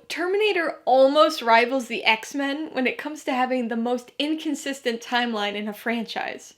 Terminator almost rivals the X-Men when it comes to having the most inconsistent timeline in a franchise.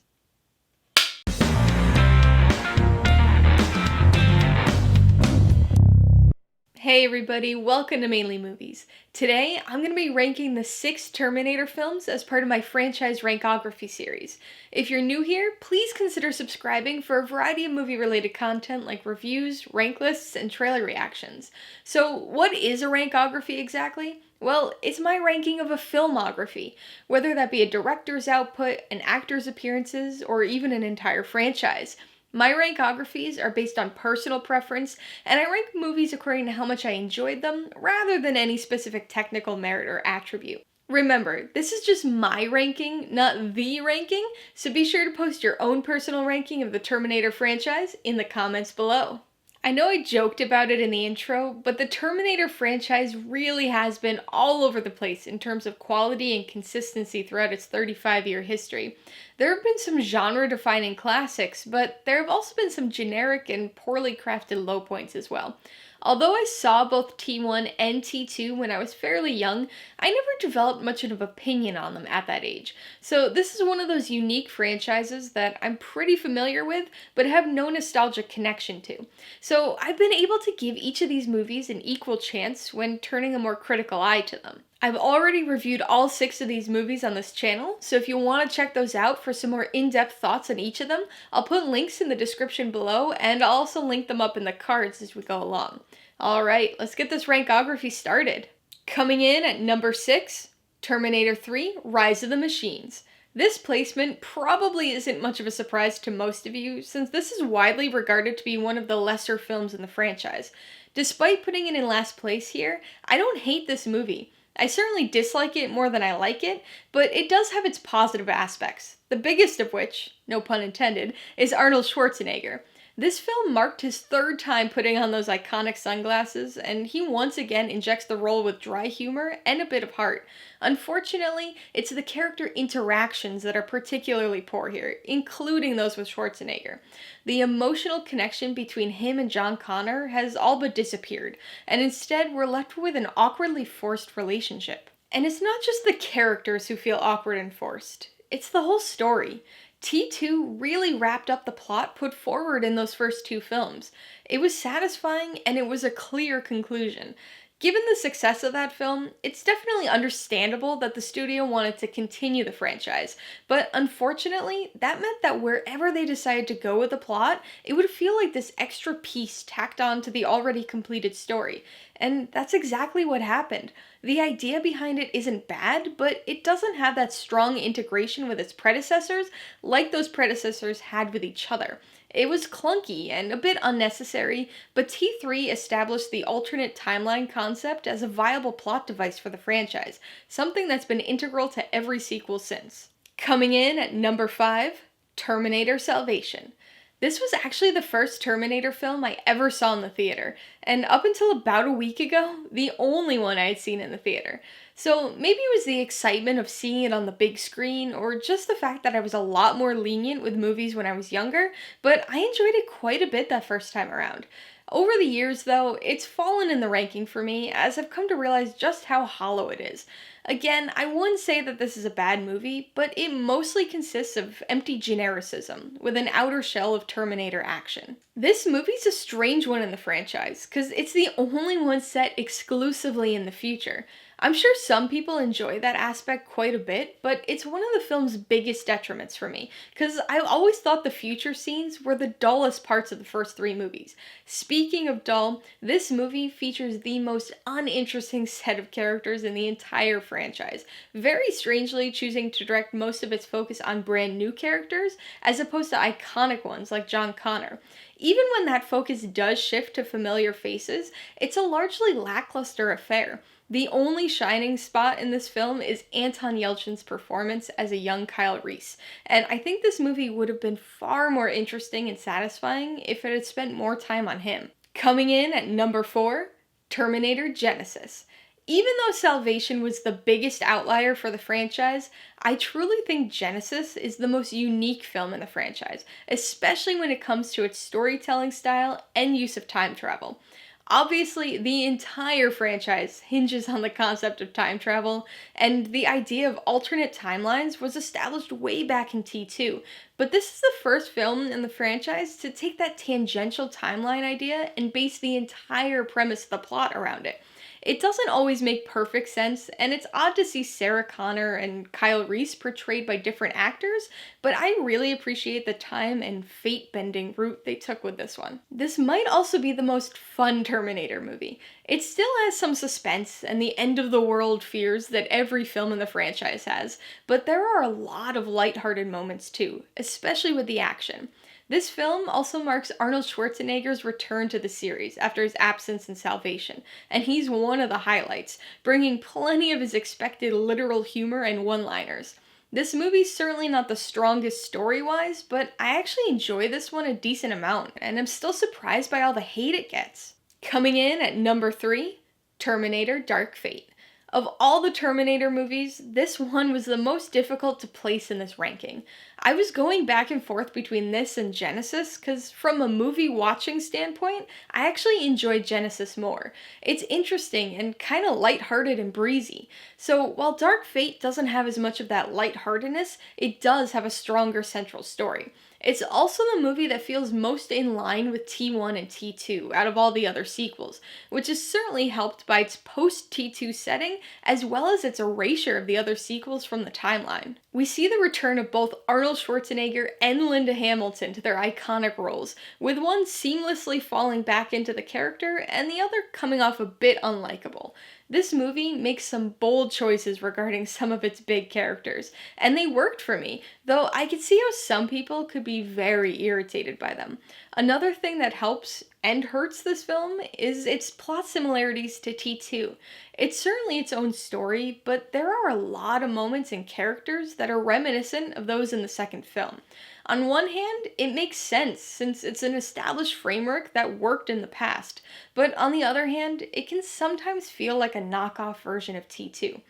Hey everybody, welcome to Mainely Movies. Today, I'm going to be ranking the 6 Terminator films as part of my franchise Rankography series. If you're new here, please consider subscribing for a variety of movie-related content like reviews, rank lists, and trailer reactions. So, what is a Rankography exactly? Well, it's my ranking of a filmography, whether that be a director's output, an actor's appearances, or even an entire franchise. My rankographies are based on personal preference, and I rank movies according to how much I enjoyed them, rather than any specific technical merit or attribute. Remember, this is just my ranking, not the ranking, so be sure to post your own personal ranking of the Terminator franchise in the comments below. I know I joked about it in the intro, but the Terminator franchise really has been all over the place in terms of quality and consistency throughout its 35-year history. There have been some genre-defining classics, but there have also been some generic and poorly crafted low points as well. Although I saw both T1 and T2 when I was fairly young, I never developed much of an opinion on them at that age. So this is one of those unique franchises that I'm pretty familiar with, but have no nostalgic connection to. So I've been able to give each of these movies an equal chance when turning a more critical eye to them. I've already reviewed all 6 of these movies on this channel, so if you want to check those out for some more in-depth thoughts on each of them, I'll put links in the description below, and I'll also link them up in the cards as we go along. Alright, let's get this rankography started. Coming in at number 6, Terminator 3: Rise of the Machines. This placement probably isn't much of a surprise to most of you, since this is widely regarded to be one of the lesser films in the franchise. Despite putting it in last place here, I don't hate this movie. I certainly dislike it more than I like it, but it does have its positive aspects. The biggest of which, no pun intended, is Arnold Schwarzenegger. This film marked his 3rd time putting on those iconic sunglasses, and he once again injects the role with dry humor and a bit of heart. Unfortunately, it's the character interactions that are particularly poor here, including those with Schwarzenegger. The emotional connection between him and John Connor has all but disappeared, and instead we're left with an awkwardly forced relationship. And it's not just the characters who feel awkward and forced, it's the whole story. T2 really wrapped up the plot put forward in those first 2 films. It was satisfying and it was a clear conclusion. Given the success of that film, it's definitely understandable that the studio wanted to continue the franchise, but unfortunately, that meant that wherever they decided to go with the plot, it would feel like this extra piece tacked on to the already completed story. And that's exactly what happened. The idea behind it isn't bad, but it doesn't have that strong integration with its predecessors like those predecessors had with each other. It was clunky and a bit unnecessary, but T3 established the alternate timeline concept as a viable plot device for the franchise, something that's been integral to every sequel since. Coming in at number 5, Terminator Salvation. This was actually the first Terminator film I ever saw in the theater, and up until about a week ago, the only one I had seen in the theater. So maybe it was the excitement of seeing it on the big screen, or just the fact that I was a lot more lenient with movies when I was younger, but I enjoyed it quite a bit that first time around. Over the years, though, it's fallen in the ranking for me as I've come to realize just how hollow it is. Again, I wouldn't say that this is a bad movie, but it mostly consists of empty genericism, with an outer shell of Terminator action. This movie's a strange one in the franchise, because it's the only one set exclusively in the future. I'm sure some people enjoy that aspect quite a bit, but it's one of the film's biggest detriments for me, because I always thought the future scenes were the dullest parts of the first 3 movies. Speaking of dull, this movie features the most uninteresting set of characters in the entire franchise, very strangely choosing to direct most of its focus on brand new characters, as opposed to iconic ones like John Connor. Even when that focus does shift to familiar faces, it's a largely lackluster affair. The only shining spot in this film is Anton Yelchin's performance as a young Kyle Reese, and I think this movie would have been far more interesting and satisfying if it had spent more time on him. Coming in at number 4, Terminator Genisys. Even though Salvation was the biggest outlier for the franchise, I truly think Genisys is the most unique film in the franchise, especially when it comes to its storytelling style and use of time travel. Obviously, the entire franchise hinges on the concept of time travel, and the idea of alternate timelines was established way back in T2. But this is the first film in the franchise to take that tangential timeline idea and base the entire premise of the plot around it. It doesn't always make perfect sense, and it's odd to see Sarah Connor and Kyle Reese portrayed by different actors, but I really appreciate the time and fate bending route they took with this one. This might also be the most fun Terminator movie. It still has some suspense and the end of the world fears that every film in the franchise has, but there are a lot of lighthearted moments too, especially with the action. This film also marks Arnold Schwarzenegger's return to the series after his absence in Salvation, and he's one of the highlights, bringing plenty of his expected literal humor and one-liners. This movie's certainly not the strongest story-wise, but I actually enjoy this one a decent amount, and I'm still surprised by all the hate it gets. Coming in at number 3, Terminator Dark Fate. Of all the Terminator movies, this one was the most difficult to place in this ranking. I was going back and forth between this and Genisys, because from a movie watching standpoint, I actually enjoyed Genisys more. It's interesting and kind of lighthearted and breezy. So while Dark Fate doesn't have as much of that lightheartedness, it does have a stronger central story. It's also the movie that feels most in line with T1 and T2 out of all the other sequels, which is certainly helped by its post-T2 setting as well as its erasure of the other sequels from the timeline. We see the return of both Arnold Schwarzenegger and Linda Hamilton to their iconic roles, with one seamlessly falling back into the character and the other coming off a bit unlikable. This movie makes some bold choices regarding some of its big characters, and they worked for me, though I could see how some people could be very irritated by them. Another thing that helps and hurts this film is its plot similarities to T2. It's certainly its own story, but there are a lot of moments and characters that are reminiscent of those in the second film. On one hand, it makes sense since it's an established framework that worked in the past, but on the other hand, it can sometimes feel like a knockoff version of T2.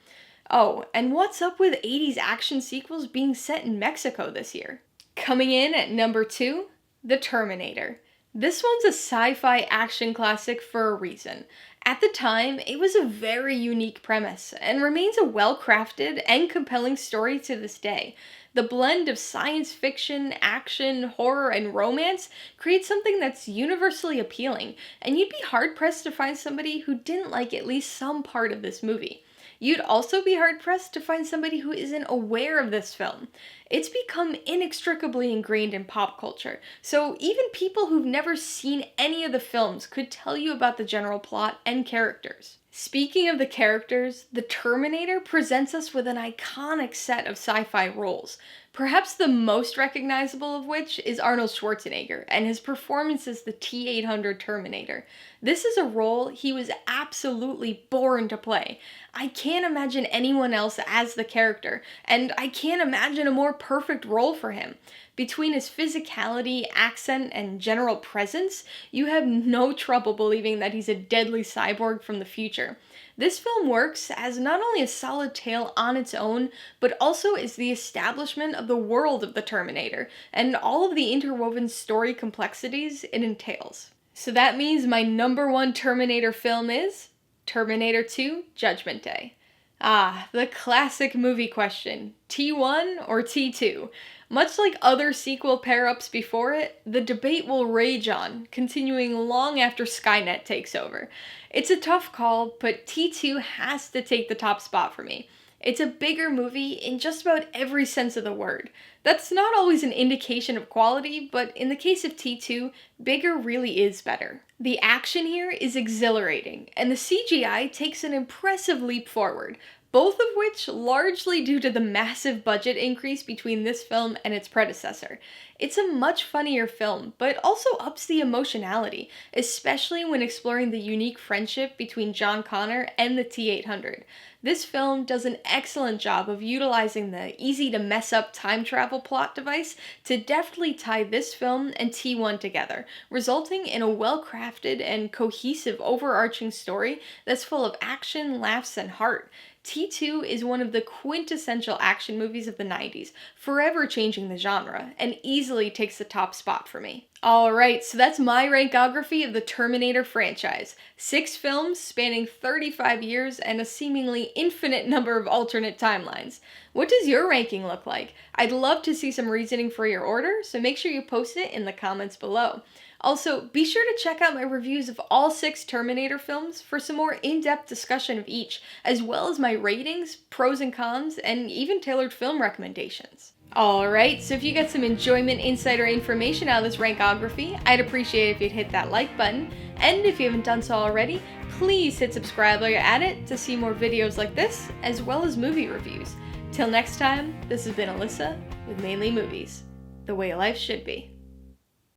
Oh, and what's up with 80s action sequels being set in Mexico this year? Coming in at number 2, The Terminator. This one's a sci-fi action classic for a reason. At the time, it was a very unique premise, and remains a well-crafted and compelling story to this day. The blend of science fiction, action, horror, and romance creates something that's universally appealing, and you'd be hard-pressed to find somebody who didn't like at least some part of this movie. You'd also be hard-pressed to find somebody who isn't aware of this film. It's become inextricably ingrained in pop culture, so even people who've never seen any of the films could tell you about the general plot and characters. Speaking of the characters, the Terminator presents us with an iconic set of sci-fi roles, perhaps the most recognizable of which is Arnold Schwarzenegger and his performance as the T-800 Terminator. This is a role he was absolutely born to play. I can't imagine anyone else as the character, and I can't imagine a more perfect role for him. Between his physicality, accent, and general presence, you have no trouble believing that he's a deadly cyborg from the future. This film works as not only a solid tale on its own, but also as the establishment of the world of the Terminator, and all of the interwoven story complexities it entails. So that means my number 1 Terminator film is Terminator 2: Judgment Day. Ah, the classic movie question, T1 or T2? Much like other sequel pair-ups before it, the debate will rage on, continuing long after Skynet takes over. It's a tough call, but T2 has to take the top spot for me. It's a bigger movie in just about every sense of the word. That's not always an indication of quality, but in the case of T2, bigger really is better. The action here is exhilarating, and the CGI takes an impressive leap forward, both of which largely due to the massive budget increase between this film and its predecessor. It's a much funnier film, but also ups the emotionality, especially when exploring the unique friendship between John Connor and the T-800. This film does an excellent job of utilizing the easy-to-mess-up time travel plot device to deftly tie this film and T1 together, resulting in a well-crafted and cohesive overarching story that's full of action, laughs, and heart. T2 is one of the quintessential action movies of the 90s, forever changing the genre, and easily easily takes the top spot for me. Alright, so that's my rankography of the Terminator franchise. 6 films spanning 35 years and a seemingly infinite number of alternate timelines. What does your ranking look like? I'd love to see some reasoning for your order, so make sure you post it in the comments below. Also, be sure to check out my reviews of all 6 Terminator films for some more in-depth discussion of each, as well as my ratings, pros and cons, and even tailored film recommendations. Alright, so if you get some enjoyment, insight, or information out of this rankography, I'd appreciate it if you'd hit that like button, and if you haven't done so already, please hit subscribe while you're at it to see more videos like this, as well as movie reviews. Till next time, this has been Alyssa with Mainly Movies, the way life should be.